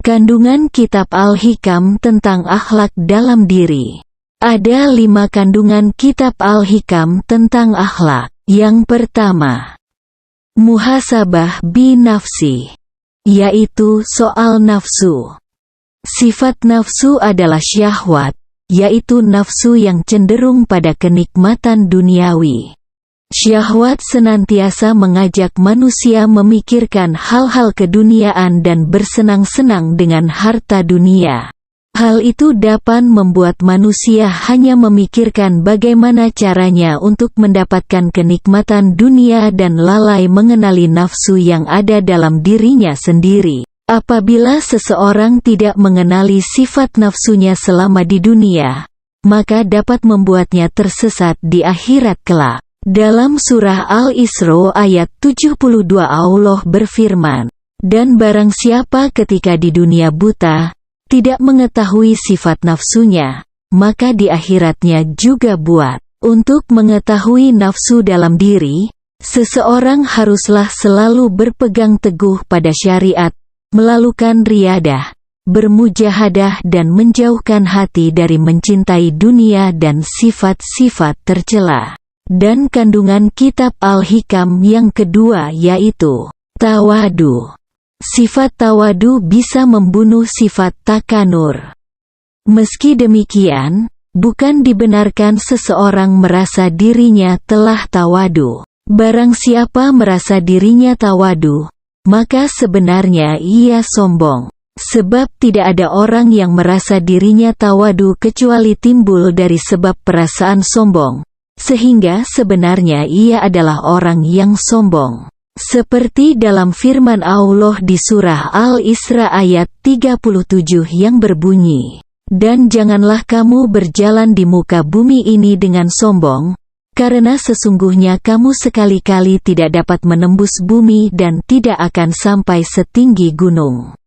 Kandungan Kitab Al-Hikam tentang akhlak dalam diri. Ada 5 kandungan Kitab Al-Hikam tentang akhlak. Yang pertama, muhasabah bi nafsi, yaitu soal nafsu. Sifat nafsu adalah syahwat, yaitu nafsu yang cenderung pada kenikmatan duniawi. Syahwat senantiasa mengajak manusia memikirkan hal-hal keduniaan dan bersenang-senang dengan harta dunia. Hal itu dapat membuat manusia hanya memikirkan bagaimana caranya untuk mendapatkan kenikmatan dunia dan lalai mengenali nafsu yang ada dalam dirinya sendiri. Apabila seseorang tidak mengenali sifat nafsunya selama di dunia, maka dapat membuatnya tersesat di akhirat kelak. Dalam surah Al-Isra ayat 72 Allah berfirman, "Dan barang siapa ketika di dunia buta, tidak mengetahui sifat nafsunya, maka di akhiratnya juga buat." Untuk mengetahui nafsu dalam diri, seseorang haruslah selalu berpegang teguh pada syariat, melakukan riyadah, bermujahadah dan menjauhkan hati dari mencintai dunia dan sifat-sifat tercela. Dan kandungan Kitab Al-Hikam yang kedua yaitu tawadu. Sifat tawadu bisa membunuh sifat takanur. Meski demikian, bukan dibenarkan seseorang merasa dirinya telah tawadu. Barang siapa merasa dirinya tawadu, maka sebenarnya ia sombong. Sebab tidak ada orang yang merasa dirinya tawadu kecuali timbul dari sebab perasaan sombong. Sehingga sebenarnya ia adalah orang yang sombong. Seperti dalam firman Allah di surah Al-Isra ayat 37 yang berbunyi, "Dan janganlah kamu berjalan di muka bumi ini dengan sombong, karena sesungguhnya kamu sekali-kali tidak dapat menembus bumi dan tidak akan sampai setinggi gunung."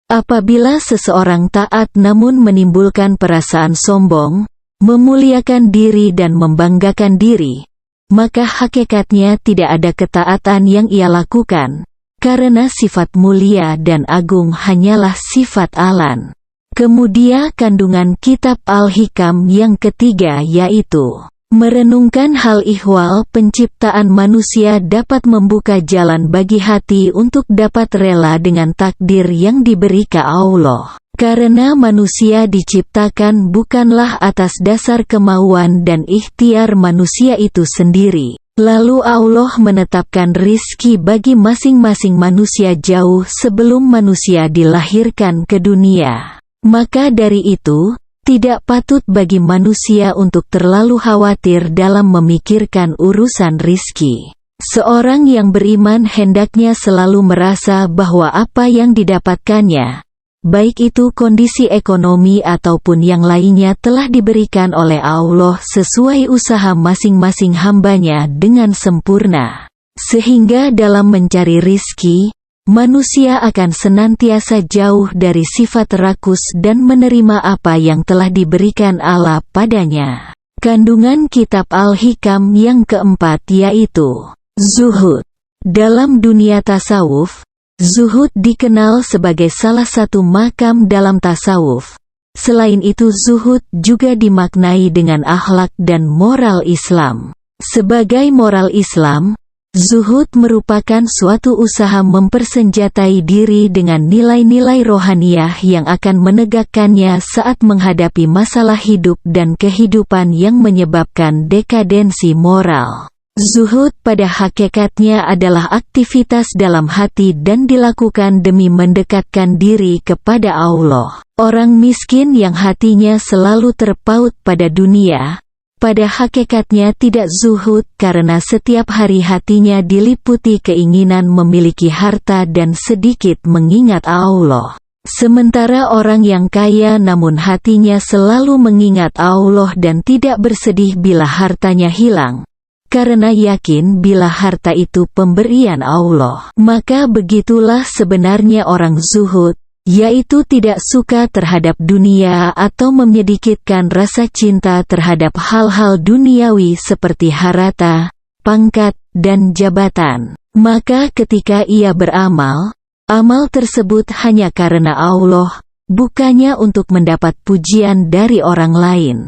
Apabila seseorang taat namun menimbulkan perasaan sombong, memuliakan diri dan membanggakan diri, maka hakikatnya tidak ada ketaatan yang ia lakukan, karena sifat mulia dan agung hanyalah sifat alan. Kemudian kandungan Kitab Al-Hikam yang ketiga yaitu merenungkan hal ihwal penciptaan manusia dapat membuka jalan bagi hati untuk dapat rela dengan takdir yang diberi ke Allah. Karena manusia diciptakan bukanlah atas dasar kemauan dan ikhtiar manusia itu sendiri. Lalu Allah menetapkan rizki bagi masing-masing manusia jauh sebelum manusia dilahirkan ke dunia. Maka dari itu, tidak patut bagi manusia untuk terlalu khawatir dalam memikirkan urusan rizki. Seorang yang beriman hendaknya selalu merasa bahwa apa yang didapatkannya, baik itu kondisi ekonomi ataupun yang lainnya, telah diberikan oleh Allah sesuai usaha masing-masing hambanya dengan sempurna. Sehingga dalam mencari rizki, manusia akan senantiasa jauh dari sifat rakus dan menerima apa yang telah diberikan Allah padanya. Kandungan Kitab Al-Hikam yang keempat yaitu zuhud. Dalam dunia tasawuf, zuhud dikenal sebagai salah satu makam dalam tasawuf. Selain itu zuhud juga dimaknai dengan akhlak dan moral Islam. Sebagai moral Islam, zuhud merupakan suatu usaha mempersenjatai diri dengan nilai-nilai rohaniyah yang akan menegakkannya saat menghadapi masalah hidup dan kehidupan yang menyebabkan dekadensi moral. Zuhud pada hakikatnya adalah aktivitas dalam hati dan dilakukan demi mendekatkan diri kepada Allah. Orang miskin yang hatinya selalu terpaut pada dunia, pada hakikatnya tidak zuhud karena setiap hari hatinya diliputi keinginan memiliki harta dan sedikit mengingat Allah. Sementara orang yang kaya namun hatinya selalu mengingat Allah dan tidak bersedih bila hartanya hilang, karena yakin bila harta itu pemberian Allah. Maka begitulah sebenarnya orang zuhud, yaitu tidak suka terhadap dunia atau menyedikitkan rasa cinta terhadap hal-hal duniawi seperti harta, pangkat, dan jabatan. Maka ketika ia beramal, Amal tersebut hanya karena Allah, bukannya untuk mendapat pujian dari orang lain.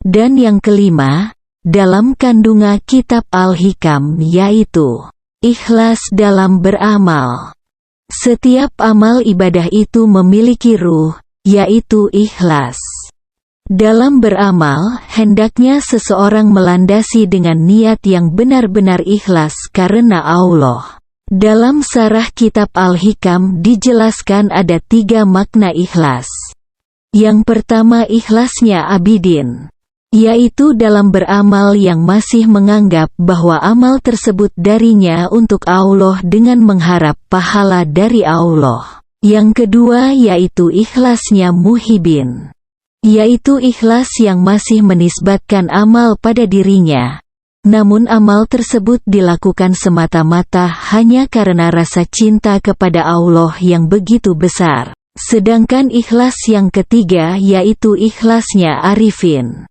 Dan yang kelima, dalam kandungan kitab Al-Hikam yaitu ikhlas dalam beramal. Setiap amal ibadah itu memiliki ruh, yaitu ikhlas. Dalam beramal, hendaknya seseorang melandasi dengan niat yang benar-benar ikhlas karena Allah. Dalam sarah kitab Al-Hikam dijelaskan ada 3 makna ikhlas. Yang pertama ikhlasnya abidin, yaitu dalam beramal yang masih menganggap bahwa amal tersebut darinya untuk Allah dengan mengharap pahala dari Allah. Yang kedua yaitu ikhlasnya muhibin, yaitu ikhlas yang masih menisbatkan amal pada dirinya. Namun amal tersebut dilakukan semata-mata hanya karena rasa cinta kepada Allah yang begitu besar. Sedangkan ikhlas yang ketiga yaitu ikhlasnya arifin,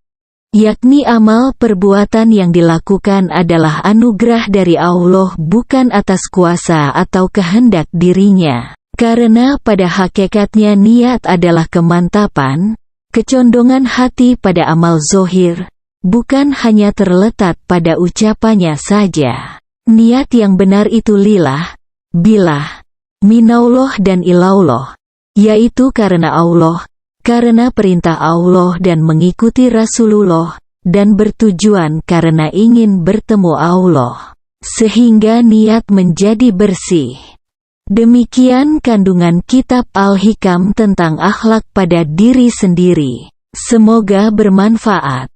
yakni amal perbuatan yang dilakukan adalah anugerah dari Allah bukan atas kuasa atau kehendak dirinya. Karena pada hakikatnya niat adalah kemantapan, kecondongan hati pada amal zohir, bukan hanya terletak pada ucapannya saja. Niat yang benar itu lillah, billah, minallah dan ilallah, yaitu karena Allah, karena perintah Allah dan mengikuti Rasulullah, dan bertujuan karena ingin bertemu Allah, sehingga niat menjadi bersih. Demikian kandungan kitab Al-Hikam tentang akhlak pada diri sendiri. Semoga bermanfaat.